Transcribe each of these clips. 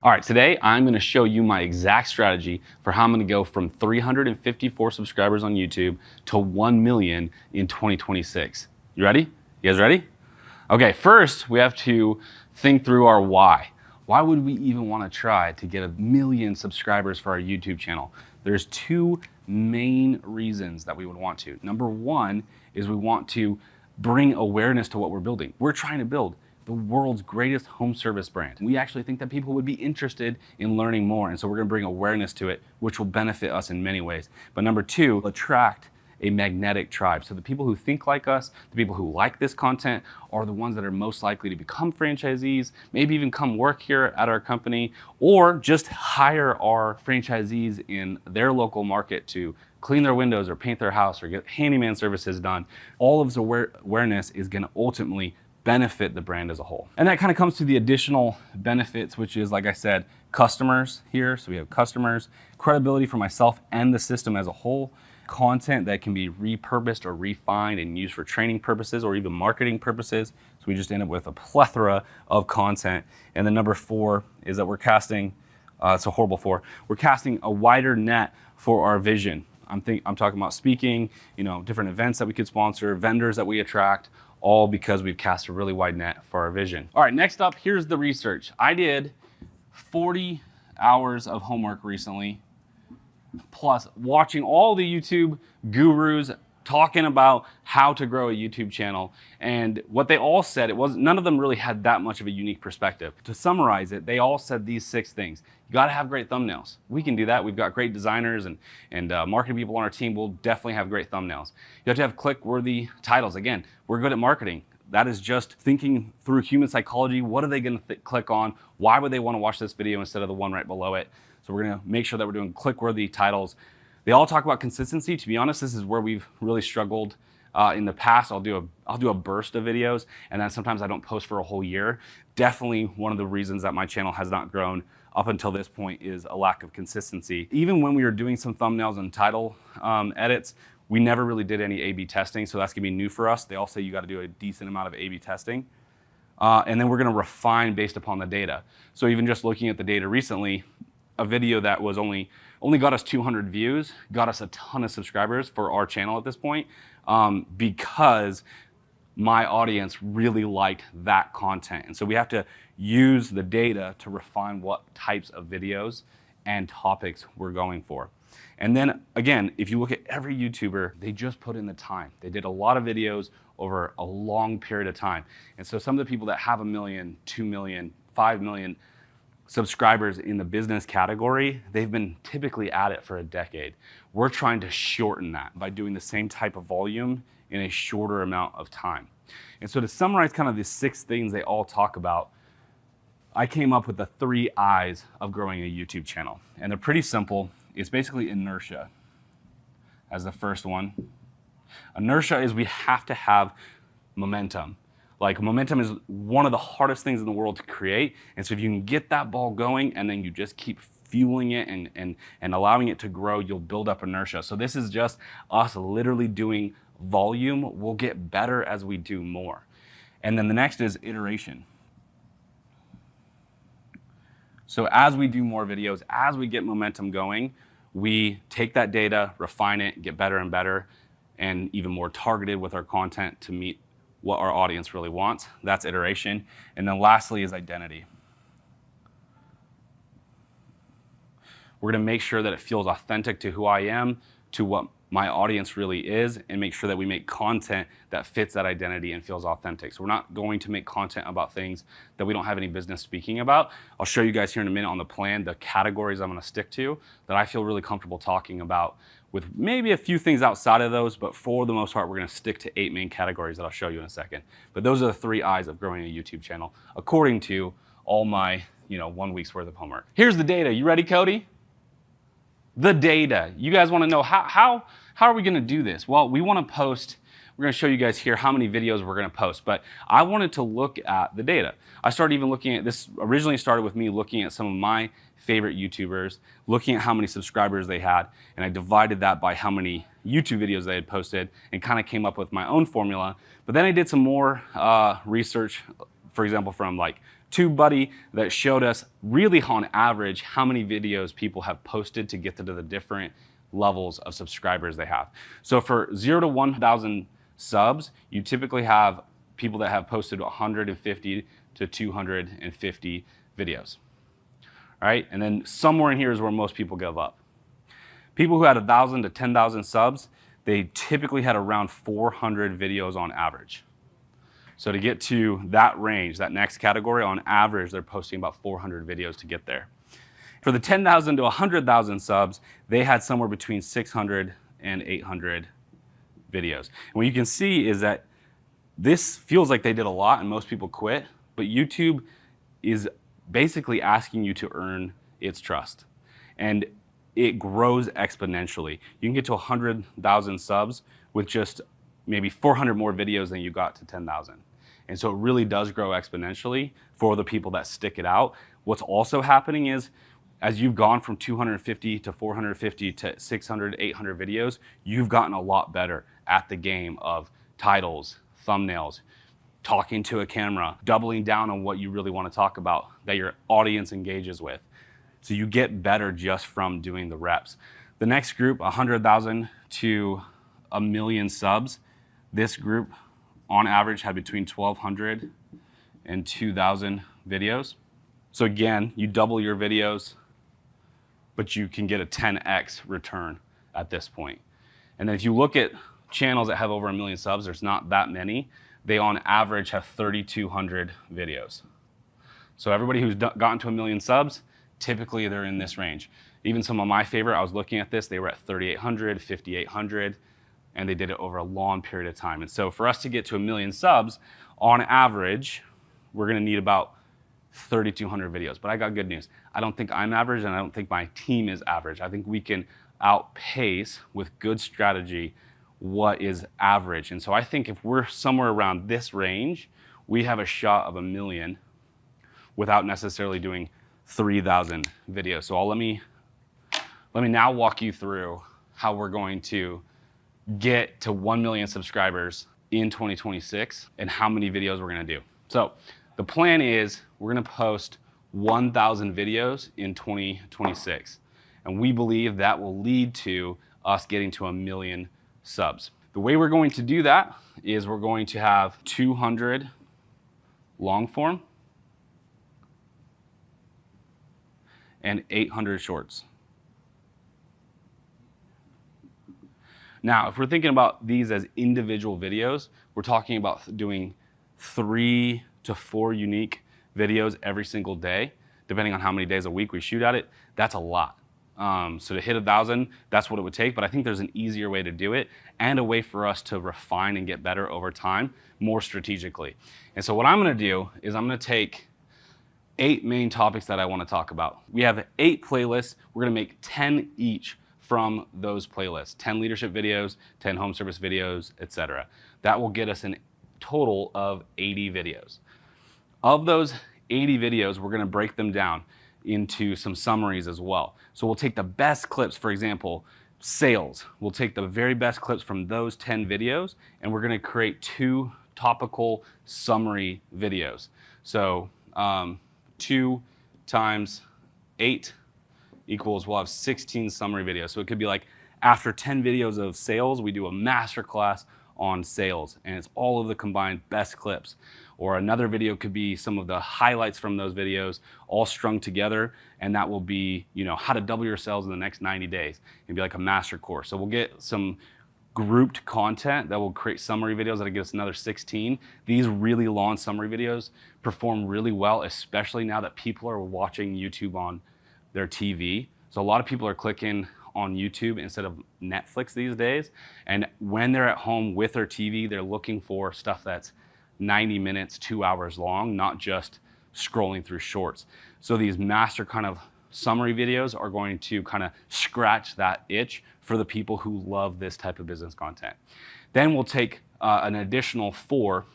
All right, today I'm going to show you my exact strategy for how I'm going to go from 354 subscribers on YouTube to 1 million in 2026. You ready? You guys ready? Okay, first we have to think through our why. Why would we even want to try to get 1 million subscribers for our YouTube channel? There's two main reasons that we would want to. Number one is we want to bring awareness to what we're building. We're trying to build the world's greatest home service brand. We actually think that people would be interested in learning more, and so we're gonna bring awareness to it, which will benefit us in many ways. But number two, attract a magnetic tribe. So the people who think like us, the people who like this content, are the ones that are most likely to become franchisees, maybe even come work here at our company, or just hire our franchisees in their local market to clean their windows or paint their house or get handyman services done. All of this awareness is gonna ultimately benefit the brand as a whole. And that kind of comes to the additional benefits, which is, like I said, customers here. So we have customers, credibility for myself and the system as a whole, content that can be repurposed or refined and used for training purposes or even marketing purposes. So we just end up with a plethora of content. And then number four is that we're casting, it's a horrible four, we're casting a wider net for our vision. I'm talking about speaking, different events that we could sponsor, vendors that we attract, all because we've cast a really wide net for our vision. All right, next up, here's the research. I did 40 hours of homework recently, plus watching all the YouTube gurus talking about how to grow a YouTube channel. And what they all said, none of them really had that much of a unique perspective. To summarize it, they all said these 6 things. You gotta have great thumbnails. We can do that. We've got great designers and marketing people on our team. We'll definitely have great thumbnails. You have to have click-worthy titles. Again, we're good at marketing. That is just thinking through human psychology. What are they gonna click on? Why would they wanna watch this video instead of the one right below it? So we're gonna make sure that we're doing click-worthy titles. They all talk about consistency. To be honest, this is where we've really struggled in the past. I'll do a burst of videos, and then sometimes I don't post for a whole year. Definitely one of the reasons that my channel has not grown up until this point is a lack of consistency. Even when we were doing some thumbnails and title edits, we never really did any A/B testing, so that's gonna be new for us. They all say you gotta do a decent amount of A/B testing. And then we're gonna refine based upon the data. So even just looking at the data recently, a video that was only got us 200 views, got us a ton of subscribers for our channel at this point, because my audience really liked that content. And so we have to use the data to refine what types of videos and topics we're going for. And then again, if you look at every YouTuber, they just put in the time. They did a lot of videos over a long period of time. And so some of the people that have 1 million, 2 million, 5 million subscribers in the business category, they've been typically at it for a decade. We're trying to shorten that by doing the same type of volume in a shorter amount of time. And so to summarize kind of the 6 things they all talk about, I came up with the 3 I's of growing a YouTube channel. And they're pretty simple. It's basically inertia as the first one. Inertia is we have to have momentum. Like, momentum is one of the hardest things in the world to create. And so if you can get that ball going and then you just keep fueling it and allowing it to grow, you'll build up inertia. So this is just us literally doing volume. We'll get better as we do more. And then the next is iteration. So as we do more videos, as we get momentum going, we take that data, refine it, get better and better, and even more targeted with our content to meet what our audience really wants. That's iteration. And then lastly is identity. We're gonna make sure that it feels authentic to who I am, to what my audience really is, and make sure that we make content that fits that identity and feels authentic. So we're not going to make content about things that we don't have any business speaking about. I'll show you guys here in a minute on the plan, the categories I'm gonna stick to that I feel really comfortable talking about, with maybe a few things outside of those, but for the most part, we're gonna stick to 8 main categories that I'll show you in a second. But those are the 3 I's of growing a YouTube channel, according to all my 1 week's worth of homework. Here's the data. You ready, Cody? The data. You guys wanna know how are we gonna do this? Well, we wanna post, we're gonna show you guys here how many videos we're gonna post, but I wanted to look at the data. I started even looking at this, originally started with me looking at some of my favorite YouTubers, looking at how many subscribers they had, and I divided that by how many YouTube videos they had posted and kind of came up with my own formula. But then I did some more research, for example, from like TubeBuddy that showed us really on average how many videos people have posted to get to the different levels of subscribers they have. So for 0 to 1,000 subs, you typically have people that have posted 150 to 250 videos. All right, and then somewhere in here is where most people give up. People who had 1,000 to 10,000 subs, they typically had around 400 videos on average. So to get to that range, that next category, on average, they're posting about 400 videos to get there. For the 10,000 to 100,000 subs, they had somewhere between 600 and 800 videos. And what you can see is that this feels like they did a lot and most people quit, but YouTube is basically asking you to earn its trust. And it grows exponentially. You can get to 100,000 subs with just maybe 400 more videos than you got to 10,000. And so it really does grow exponentially for the people that stick it out. What's also happening is, as you've gone from 250 to 450 to 600, 800 videos, you've gotten a lot better at the game of titles, thumbnails, talking to a camera, doubling down on what you really want to talk about that your audience engages with. So you get better just from doing the reps. The next group, 100,000 to 1,000,000 subs, this group on average had between 1,200 and 2,000 videos. So again, you double your videos, but you can get a 10x return at this point. And then if you look at channels that have over 1,000,000 subs, there's not that many. They on average have 3,200 videos. So everybody who's gotten to 1,000,000 subs, typically they're in this range. Even some of my favorite, I was looking at this, they were at 3,800, 5,800, and they did it over a long period of time. And so for us to get to 1,000,000 subs, on average, we're gonna need about 3,200 videos. But I got good news. I don't think I'm average, and I don't think my team is average. I think we can outpace, with good strategy, what is average. And so I think if we're somewhere around this range, we have a shot of 1,000,000 without necessarily doing 3,000 videos. So let me now walk you through how we're going to get to 1,000,000 subscribers in 2026 and how many videos we're gonna do. So the plan is we're gonna post 1,000 videos in 2026. And we believe that will lead to us getting to 1,000,000 subs. The way we're going to do that is we're going to have 200 long form and 800 shorts. Now, if we're thinking about these as individual videos, we're talking about doing 3 to 4 unique videos every single day, depending on how many days a week we shoot at it. That's a lot. So to hit 1,000, that's what it would take, but I think there's an easier way to do it and a way for us to refine and get better over time, more strategically. And so what I'm gonna do is I'm gonna take 8 main topics that I wanna talk about. We have 8 playlists. We're gonna make 10 each from those playlists, 10 leadership videos, 10 home service videos, etc. That will get us a total of 80 videos. Of those 80 videos, we're gonna break them down into some summaries as well. So we'll take the best clips, for example, sales. We'll take the very best clips from those 10 videos, and we're gonna create 2 topical summary videos. So 2 times 8 equals, we'll have 16 summary videos. So it could be like, after 10 videos of sales, we do a masterclass on sales, and it's all of the combined best clips. Or another video could be some of the highlights from those videos all strung together, and that will be, how to double your sales in the next 90 days. It'd be like a master course. So we'll get some grouped content that will create summary videos that'll get us another 16. These really long summary videos perform really well, especially now that people are watching YouTube on their TV. So a lot of people are clicking on YouTube instead of Netflix these days. And when they're at home with their TV, they're looking for stuff that's 90 minutes, 2 hours long, not just scrolling through shorts. So these master kind of summary videos are going to kind of scratch that itch for the people who love this type of business content. Then we'll take an additional 4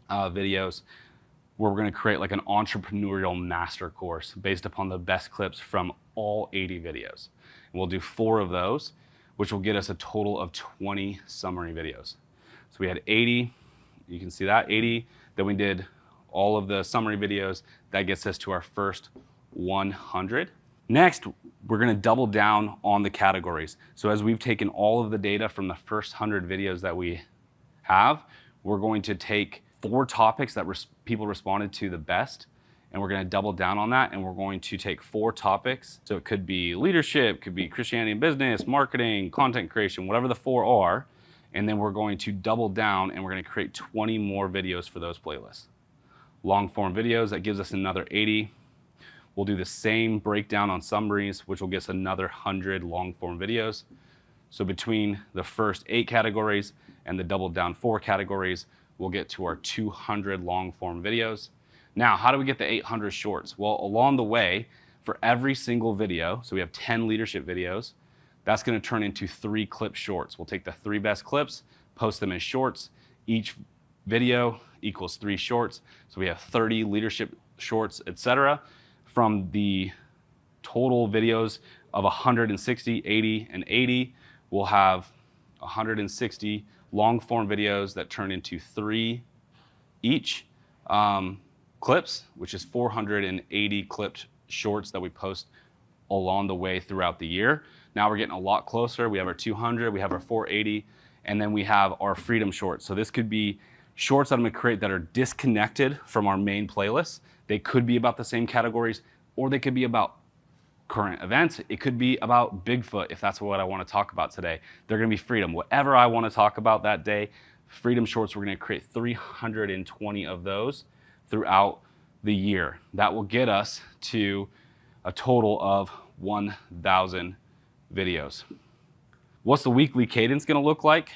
videos where we're going to create like an entrepreneurial master course based upon the best clips from all 80 videos. And we'll do 4 of those, which will get us a total of 20 summary videos. So we had 80, you can see that, 80, then we did all of the summary videos. That gets us to our first 100. Next, we're gonna double down on the categories. So as we've taken all of the data from the first 100 videos that we have, we're going to take 4 topics that people responded to the best, and we're gonna double down on that, and we're going to take 4 topics. So it could be leadership, could be Christianity and business, marketing, content creation, whatever the 4 are, and then we're going to double down and we're gonna create 20 more videos for those playlists. Long form videos, that gives us another 80. We'll do the same breakdown on summaries, which will get us another 100 long form videos. So between the first 8 categories and the double down 4 categories, we'll get to our 200 long form videos. Now, how do we get the 800 shorts? Well, along the way, for every single video, so we have 10 leadership videos, that's gonna turn into 3 clip shorts. We'll take the 3 best clips, post them as shorts. Each video equals 3 shorts. So we have 30 leadership shorts, etc. From the total videos of 160, 80, and 80, we'll have 160 long form videos that turn into 3 each clips, which is 480 clipped shorts that we post along the way throughout the year. Now we're getting a lot closer. We have our 200, we have our 480, and then we have our freedom shorts. So this could be shorts that I'm gonna create that are disconnected from our main playlist. They could be about the same categories, or they could be about current events. It could be about Bigfoot, if that's what I wanna talk about today. They're gonna be freedom. Whatever I wanna talk about that day, freedom shorts, we're gonna create 320 of those throughout the year. That will get us to a total of 1,000 videos. What's the weekly cadence gonna look like?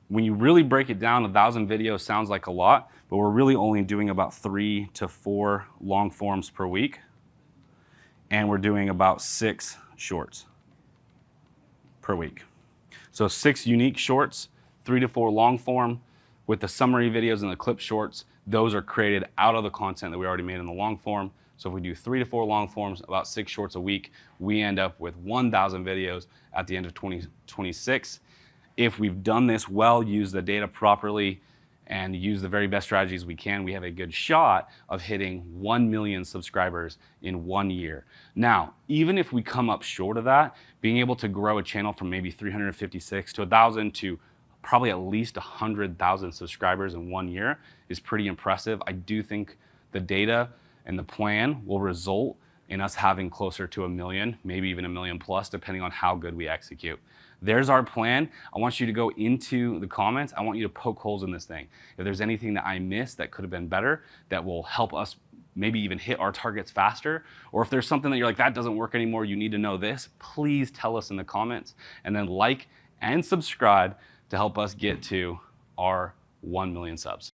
When you really break it down, 1,000 videos sounds like a lot, but we're really only doing about 3 to 4 long forms per week. And we're doing about 6 shorts per week. So 6 unique shorts, 3 to 4 long form, with the summary videos and the clip shorts. Those are created out of the content that we already made in the long form. So if we do 3 to 4 long forms, about 6 shorts a week, we end up with 1,000 videos at the end of 2026. If we've done this well, use the data properly, and use the very best strategies we can, we have a good shot of hitting 1 million subscribers in 1 year. Now, even if we come up short of that, being able to grow a channel from maybe 356 to 1,000 to probably at least 100,000 subscribers in 1 year is pretty impressive. I do think the data and the plan will result in us having closer to 1 million, maybe even 1 million plus, depending on how good we execute. There's our plan. I want you to go into the comments. I want you to poke holes in this thing. If there's anything that I missed that could have been better, that will help us maybe even hit our targets faster, or if there's something that you're like, that doesn't work anymore, you need to know this, please tell us in the comments, and then like and subscribe to help us get to our 1 million subs.